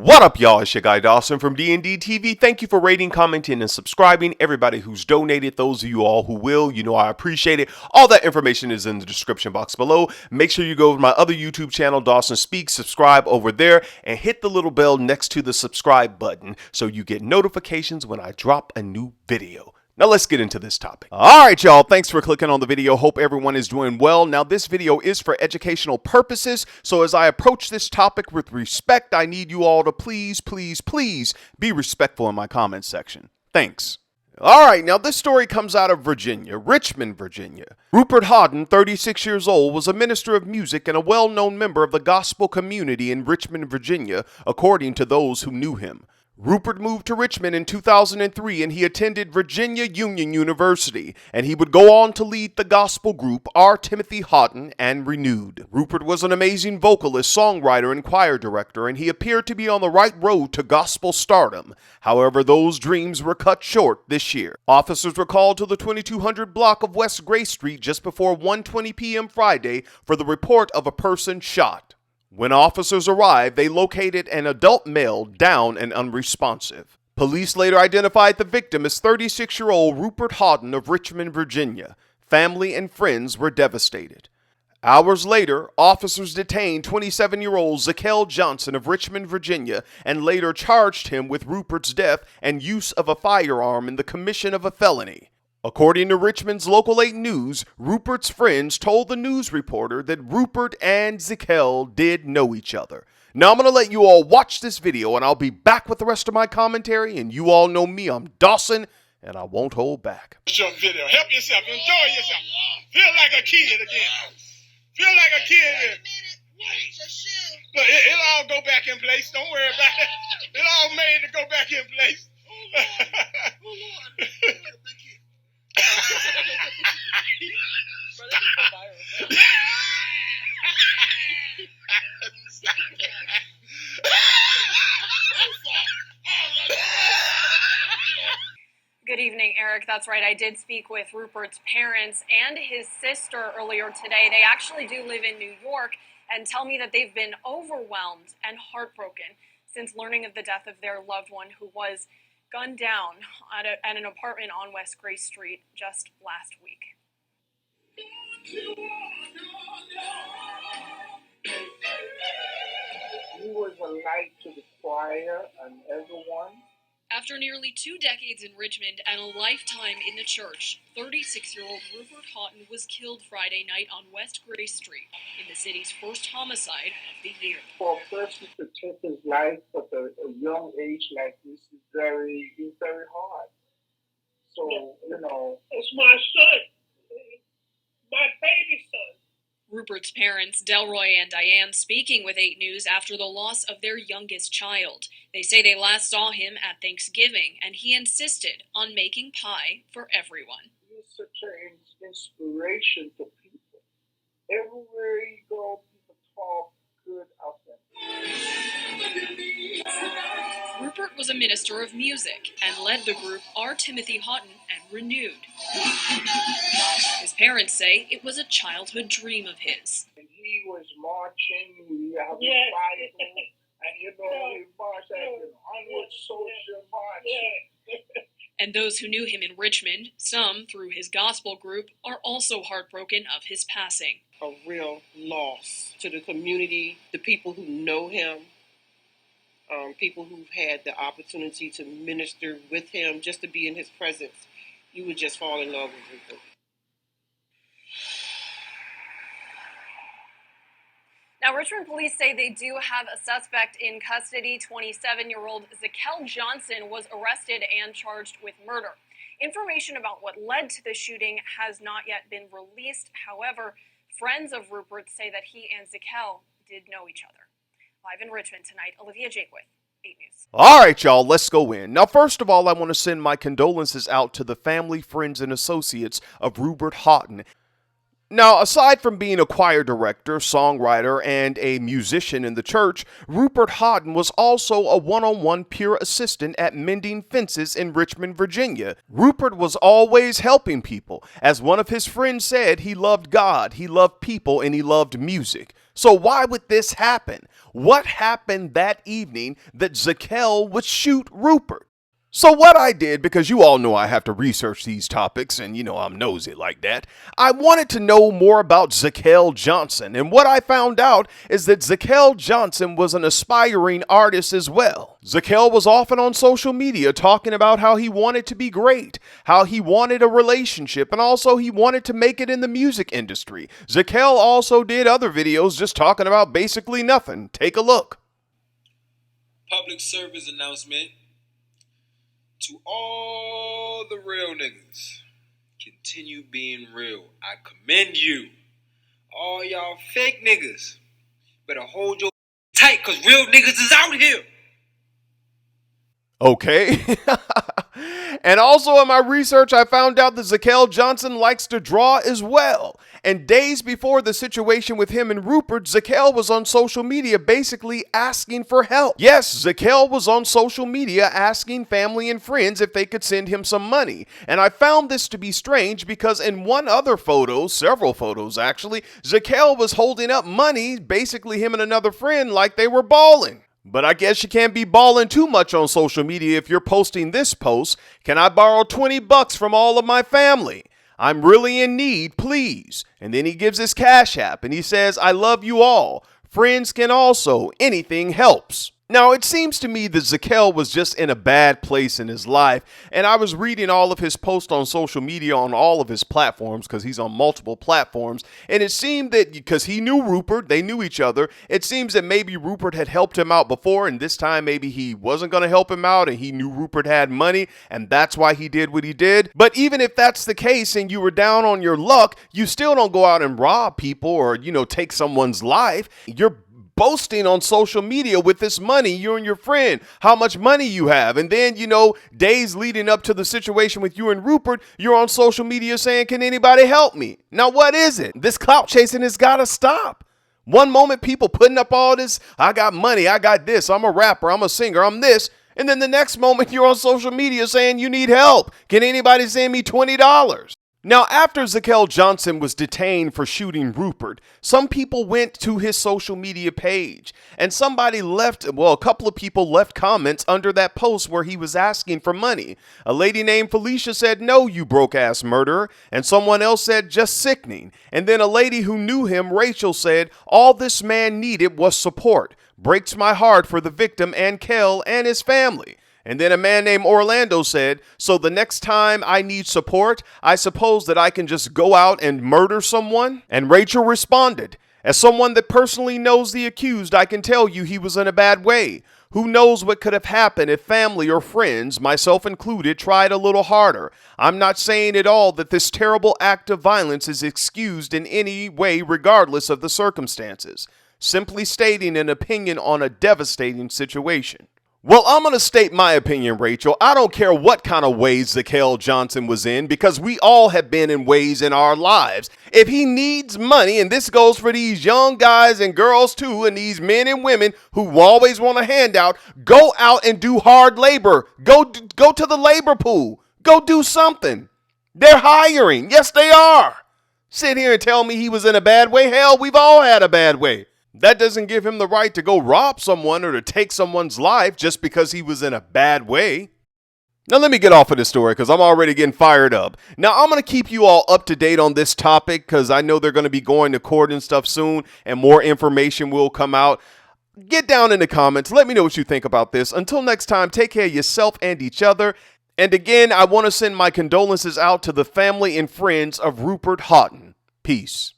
What up, y'all? It's your guy Dawson from D&D TV. Thank you for rating, commenting, and subscribing. Everybody who's donated, those of you all who will, you know I appreciate it. All that information is in the description box below. Make sure you go to my other YouTube channel, Dawson Speaks, subscribe over there, and hit the little bell next to the subscribe button so you get notifications when I drop a new video. Now let's get into this topic. Alright y'all, thanks for clicking on the video. Hope everyone is doing well. Now this video is for educational purposes, so as I approach this topic with respect, I need you all to please be respectful in my comment section. Thanks. Alright, now this story comes out of Virginia, Richmond, Virginia. Rupert Hoden, 36 years old, was a minister of music and a well-known member of the gospel community in Richmond, Virginia, according to those who knew him. Rupert moved to Richmond in 2003 and he attended Virginia Union University, and he would go on to lead the gospel group R. Timothy Hoden and Renewed. Rupert was an amazing vocalist, songwriter, and choir director, and he appeared to be on the right road to gospel stardom. However, those dreams were cut short this year. Officers were called to the 2200 block of West Gray Street just before 1:20 p.m. Friday for the report of a person shot. When officers arrived, they located an adult male down and unresponsive. Police later identified the victim as 36-year-old Rupert Hoden of Richmond, Virginia. Family and friends were devastated. Hours later, officers detained 27-year-old Zakel Johnson of Richmond, Virginia, and later charged him with Rupert's death and use of a firearm in the commission of a felony. According to Richmond's Local 8 News, Rupert's friends told the news reporter that Rupert and Zakel did know each other. Now I'm going to let you all watch this video and I'll be back with the rest of my commentary, and you all know me, I'm Dawson, and I won't hold back. Short video. Help yourself. Enjoy yourself. Feel like a kid again. Feel like a kid again. Look, it'll all go back in place. Don't worry about it. It's all made to go back in place. Good evening, Eric. That's right. I did speak with Rupert's parents and his sister earlier today. They actually do live in New York and tell me that they've been overwhelmed and heartbroken since learning of the death of their loved one who was gunned down at an apartment on West Gray Street just last week. He was a light to the choir and everyone. After nearly 2 decades in Richmond and a lifetime in the church, 36-year-old Rupert Hoden was killed Friday night on West Gray Street in the city's first homicide of the year. For a person to take his life at a young age like this is very hard. So, It's my son. My baby son. Rupert's parents, Delroy and Diane, speaking with 8 News after the loss of their youngest child. They say they last saw him at Thanksgiving, and he insisted on making pie for everyone. He's such an inspiration to people. Everywhere you go, people talk good of him. Rupert was a minister of music and led the group R. Timothy Hoden and Renewed. His parents say it was a childhood dream of his. And he was marching, we have a Bible, and he marched at an onward social march. And those who knew him in Richmond, some through his gospel group, are also heartbroken of his passing. A real loss to the community, the people who know him, people who've had the opportunity to minister with him, just to be in his presence. You would just fall in love with Rupert. Now, Richmond police say they do have a suspect in custody. 27-year-old Zakel Johnson was arrested and charged with murder. Information about what led to the shooting has not yet been released. However, friends of Rupert say that he and Zakel did know each other. Live in Richmond tonight, Olivia Jakewith, 8 News. Alright y'all, let's go in. Now first of all, I want to send my condolences out to the family, friends, and associates of Rupert Hoden. Now, aside from being a choir director, songwriter, and a musician in the church, Rupert Hoden was also a one-on-one peer assistant at mending fences in Richmond, Virginia. Rupert was always helping people. As one of his friends said, he loved God, he loved people, and he loved music. So why would this happen? What happened that evening that Zakel would shoot Rupert? So what I did, because you all know I have to research these topics and you know I'm nosy like that, I wanted to know more about Zakel Johnson, and what I found out is that Zakel Johnson was an aspiring artist as well. Zakel was often on social media talking about how he wanted to be great, how he wanted a relationship, and also he wanted to make it in the music industry. Zakel also did other videos just talking about basically nothing. Take a look. Public service announcement. To all the real niggas, continue being real. I commend you. All y'all fake niggas, better hold your tight, cause real niggas is out here. Okay. And also in my research, I found out that Zakel Johnson likes to draw as well. And days before the situation with him and Rupert, Zakel was on social media basically asking for help. Yes, Zakel was on social media asking family and friends if they could send him some money. And I found this to be strange because in one other photo, several photos actually, Zakel was holding up money, basically him and another friend, like they were balling. But I guess you can't be balling too much on social media if you're posting this post. Can I borrow $20 from all of my family? I'm really in need, please. And then he gives his Cash App and he says, I love you all. Friends can also. Anything helps. Now, it seems to me that Zakel was just in a bad place in his life, and I was reading all of his posts on social media on all of his platforms, because he's on multiple platforms, and it seemed that because he knew Rupert, they knew each other, it seems that maybe Rupert had helped him out before, and this time maybe he wasn't going to help him out, and he knew Rupert had money, and that's why he did what he did. But even if that's the case and you were down on your luck, you still don't go out and rob people or, take someone's life. You're boasting on social media with this money, you and your friend, how much money you have. And then, days leading up to the situation with you and Rupert, you're on social media saying, can anybody help me? Now, what is it? This clout chasing has got to stop. One moment, people putting up all this, I got money, I got this, I'm a rapper, I'm a singer, I'm this. And then the next moment, you're on social media saying you need help. Can anybody send me $20? Now, after Zakel Johnson was detained for shooting Rupert, some people went to his social media page, and a couple of people left comments under that post where he was asking for money. A lady named Felicia said, no, you broke-ass murderer, and someone else said, just sickening. And then a lady who knew him, Rachel, said, all this man needed was support. Breaks my heart for the victim and Kel and his family. And then a man named Orlando said, so the next time I need support, I suppose that I can just go out and murder someone? And Rachel responded, as someone that personally knows the accused, I can tell you he was in a bad way. Who knows what could have happened if family or friends, myself included, tried a little harder. I'm not saying at all that this terrible act of violence is excused in any way regardless of the circumstances. Simply stating an opinion on a devastating situation. Well, I'm going to state my opinion, Rachel. I don't care what kind of ways Zakel Johnson was in, because we all have been in ways in our lives. If he needs money, and this goes for these young guys and girls too, and these men and women who always want a handout, go out and do hard labor. Go to the labor pool. Go do something. They're hiring. Yes, they are. Sit here and tell me he was in a bad way. Hell, we've all had a bad way. That doesn't give him the right to go rob someone or to take someone's life just because he was in a bad way. Now let me get off of this story because I'm already getting fired up. Now I'm going to keep you all up to date on this topic because I know they're going to be going to court and stuff soon and more information will come out. Get down in the comments. Let me know what you think about this. Until next time, take care of yourself and each other. And again, I want to send my condolences out to the family and friends of Rupert Hoden. Peace.